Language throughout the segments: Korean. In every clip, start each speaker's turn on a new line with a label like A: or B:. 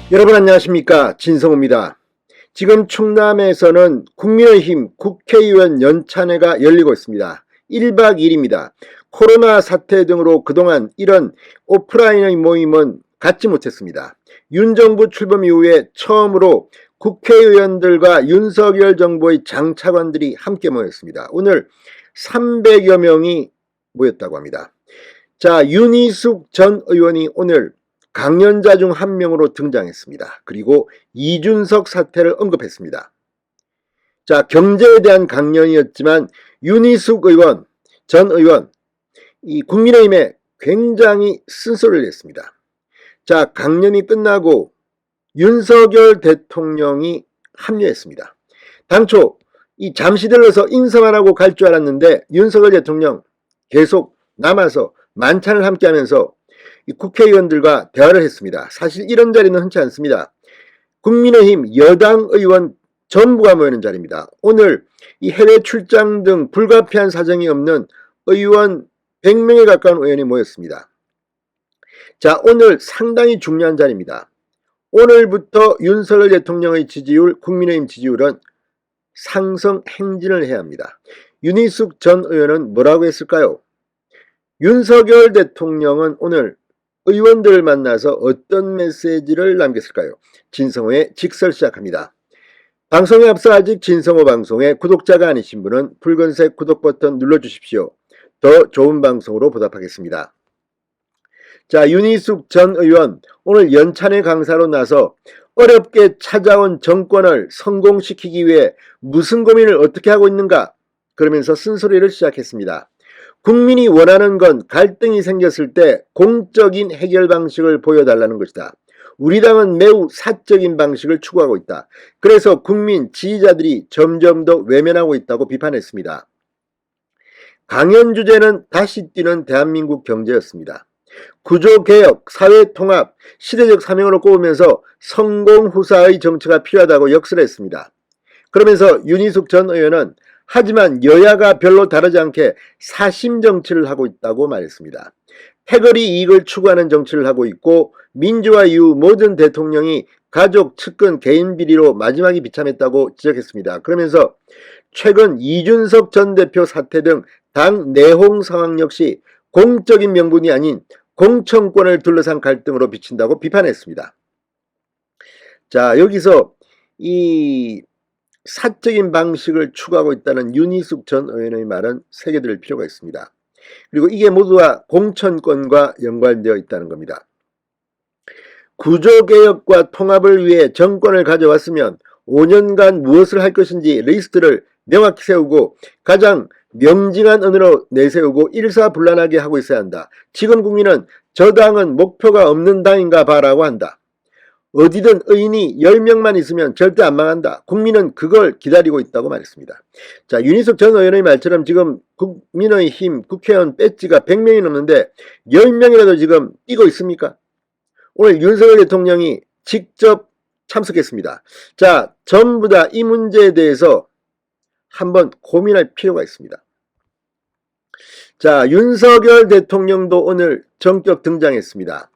A: 여러분 안녕하십니까, 진성호입니다. 지금 충남에서는 국민의힘 국회의원 연찬회가 열리고 있습니다. 1박 2일입니다. 코로나 사태 등으로 그동안 이런 오프라인의 모임은 갖지 못했습니다. 윤 정부 출범 이후에 처음으로 국회의원들과 윤석열 정부의 장차관들이 함께 모였습니다. 오늘 300여 명이 모였다고 합니다. 자, 윤희숙 전 의원이 오늘 강연자 중 한 명으로 등장했습니다. 그리고 이준석 사태를 언급했습니다. 자, 경제에 대한 강연이었지만 윤희숙 의원, 전 의원, 이 국민의힘에 굉장히 쓴소리를 냈습니다. 자, 강연이 끝나고 윤석열 대통령이 합류했습니다. 당초 이 잠시 들러서 인사만 하고 갈 줄 알았는데 윤석열 대통령 계속 남아서 만찬을 함께 하면서 국회의원들과 대화를 했습니다. 사실 이런 자리는 흔치 않습니다. 국민의힘 여당 의원 전부가 모이는 자리입니다. 오늘 이 해외 출장 등 불가피한 사정이 없는 의원 100명에 가까운 의원이 모였습니다. 자, 오늘 상당히 중요한 자리입니다. 오늘부터 윤석열 대통령의 지지율, 국민의힘 지지율은 상승 행진을 해야 합니다. 윤희숙 전 의원은 뭐라고 했을까요? 윤석열 대통령은 오늘 의원들을 만나서 어떤 메시지를 남겼을까요? 진성호의 직설 시작합니다. 방송에 앞서 아직 진성호 방송에 구독자가 아니신 분은 붉은색 구독 버튼 눌러주십시오. 더 좋은 방송으로 보답하겠습니다. 자, 윤희숙 전 의원 오늘 연찬회 강사로 나서 어렵게 찾아온 정권을 성공시키기 위해 무슨 고민을 어떻게 하고 있는가? 그러면서 쓴소리를 시작했습니다. 국민이 원하는 건 갈등이 생겼을 때 공적인 해결 방식을 보여달라는 것이다. 우리 당은 매우 사적인 방식을 추구하고 있다. 그래서 국민 지지자들이 점점 더 외면하고 있다고 비판했습니다. 강연 주제는 다시 뛰는 대한민국 경제였습니다. 구조개혁, 사회통합, 시대적 사명으로 꼽으면서 성공후사의 정치가 필요하다고 역설했습니다. 그러면서 윤희숙 전 의원은 하지만 여야가 별로 다르지 않게 사심 정치를 하고 있다고 말했습니다. 패거리 이익을 추구하는 정치를 하고 있고 민주화 이후 모든 대통령이 가족, 측근, 개인 비리로 마지막이 비참했다고 지적했습니다. 그러면서 최근 이준석 전 대표 사태 등 당 내홍 상황 역시 공적인 명분이 아닌 공천권을 둘러싼 갈등으로 비친다고 비판했습니다. 자, 여기서 이 사적인 방식을 추구하고 있다는 윤희숙 전 의원의 말은 새겨들 필요가 있습니다. 그리고 이게 모두가 공천권과 연관되어 있다는 겁니다. 구조개혁과 통합을 위해 정권을 가져왔으면 5년간 무엇을 할 것인지 리스트를 명확히 세우고 가장 명징한 언어로 내세우고 일사불란하게 하고 있어야 한다. 지금 국민은 저 당은 목표가 없는 당인가 봐라고 한다. 어디든 의인이 10명만 있으면 절대 안 망한다. 국민은 그걸 기다리고 있다고 말했습니다. 자, 윤희숙 전 의원의 말처럼 지금 국민의힘 국회의원 배지가 100명이 넘는데 10명이라도 지금 뛰고 있습니까? 오늘 윤석열 대통령이 직접 참석했습니다. 자, 전부 다 이 문제에 대해서 한번 고민할 필요가 있습니다. 자, 윤석열 대통령도 오늘 전격 등장했습니다.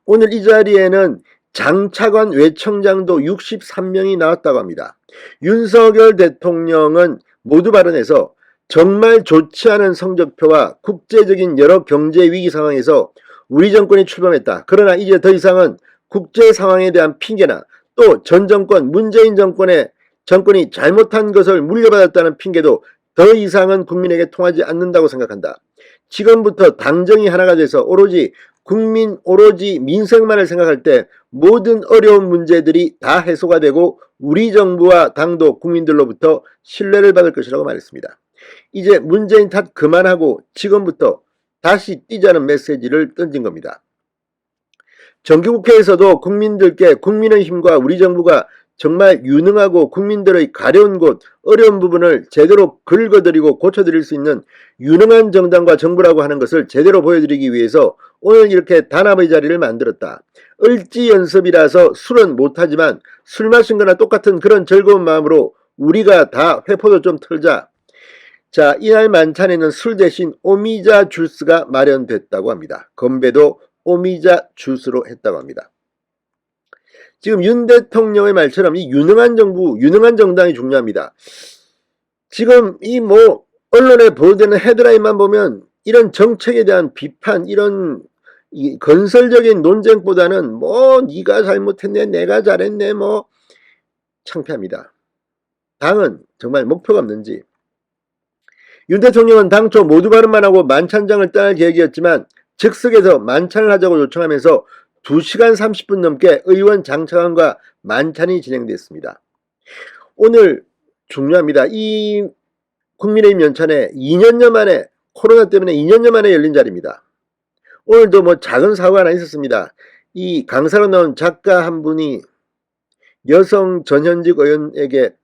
A: 오늘 이 자리에는 장차관 외청장도 63명이 나왔다고 합니다. 윤석열 대통령은 모두 발언해서 정말 좋지 않은 성적표와 국제적인 여러 경제 위기 상황에서 우리 정권이 출범했다. 그러나 이제 더 이상은 국제 상황에 대한 핑계나 또 전 정권 문재인 정권이 잘못한 것을 물려받았다는 핑계도 더 이상은 국민에게 통하지 않는다고 생각한다. 지금부터 당정이 하나가 돼서 오로지 민생만을 생각할 때 모든 어려운 문제들이 다 해소가 되고 우리 정부와 당도 국민들로부터 신뢰를 받을 것이라고 말했습니다. 이제 문재인 탓 그만하고 지금부터 다시 뛰자는 메시지를 던진 겁니다. 정기국회에서도 국민들께 국민의힘과 우리 정부가 정말 유능하고 국민들의 가려운 곳, 어려운 부분을 제대로 긁어드리고 고쳐드릴 수 있는 유능한 정당과 정부라고 하는 것을 제대로 보여드리기 위해서 오늘 이렇게 단합의 자리를 만들었다. 을지연습이라서 술은 못하지만 술 마신 거나 똑같은 그런 즐거운 마음으로 우리가 다 회포도 좀 털자. 자, 이날 만찬에는 술 대신 오미자 주스가 마련됐다고 합니다. 건배도 오미자 주스로 했다고 합니다. 지금 윤 대통령의 말처럼 이 유능한 정부, 유능한 정당이 중요합니다. 지금 이 뭐 언론에 보도되는 헤드라인만 보면 이런 정책에 대한 비판, 이런 이 건설적인 논쟁보다는 뭐 네가 잘못했네, 내가 잘했네, 뭐 창피합니다. 당은 정말 목표가 없는지. 윤 대통령은 당초 모두 발언만 하고 만찬장을 떠날 계획이었지만 즉석에서 만찬을 하자고 요청하면서 2시간 30분 넘게 의원 장차관과 만찬이 진행됐습니다. 오늘 중요합니다. 이 국민의힘 연찬회 2년여 만에, 코로나 때문에 2년여 만에 열린 자리입니다. 오늘도 뭐 작은 사고가 하나 있었습니다. 이 강사로 나온 작가 한 분이 여성 전현직 의원에게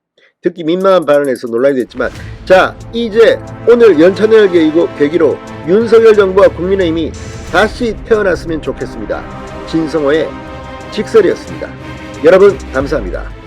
A: 듣기 민망한 발언을 해서 논란이 됐지만, 자, 이제 오늘 연찬회를 계기로 윤석열 정부와 국민의힘이 다시 태어났으면 좋겠습니다. 진성호의 직설이었습니다. 여러분 감사합니다.